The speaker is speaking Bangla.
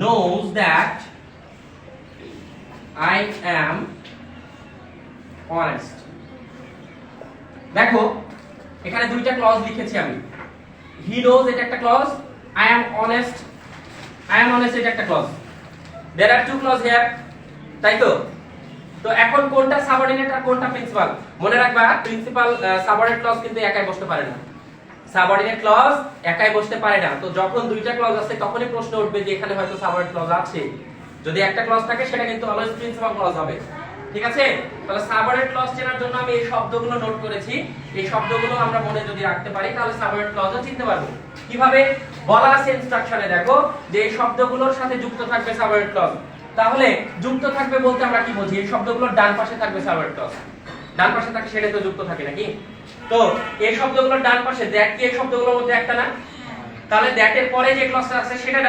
knows that I am honest. দেখো এখানে দুইটা ক্লজ লিখেছি আমি। he knows এটা একটা ক্লজ, I am honest এটা একটা clause. there are two clause here, তাই তো? তো এখন কোনটা সাবঅর্ডিনেট আর কোনটা প্রিন্সিপাল? মনে রাখবা প্রিন্সিপাল সাবঅর্ডিনেট ক্লজ কিন্তু একাই বসতে পারে না। সাবঅর্ডিনেট ক্লজ একাই বসতে পারে না। তো যখন দুইটা ক্লজ আছে তখনই প্রশ্ন উঠবে যে এখানে হয়তো সাবঅর্ডিনেট ক্লজ আছে। যদি একটা ক্লজ থাকে সেটা কিন্তু অলওয়েজ প্রিন্সিপাল ক্লজ হবে। ঠিক আছে? তাহলে সাবঅর্ডিনেট ক্লজ চেনার জন্য আমি এই শব্দগুলো নোট করেছি। এই শব্দগুলো আমরা মনে যদি রাখতে পারি তাহলে সাবঅর্ডিনেট ক্লজও চিনতে পারবো। কিভাবে? বলা আছে ইনস্ট্রাকশনে, দেখো যে এই শব্দগুলোর সাথে যুক্ত থাকবে সাবঅর্ডিনেট ক্লজ। তাহলে যুক্ত থাকবে বলতে আমরা কি বুঝি? এই শব্দগুলোর ডান পাশে থাকবে সাবঅর্ডিনেট ক্লজ। ডান পাশে থাকে সেটা তো যুক্ত থাকে নাকি? তো এই শব্দগুলোর ডান পাশে দ্যাট কি এই শব্দগুলোর মধ্যে একটা না? তাহলে দ্যাট এর পরে যে ক্লজটা আছে সেটা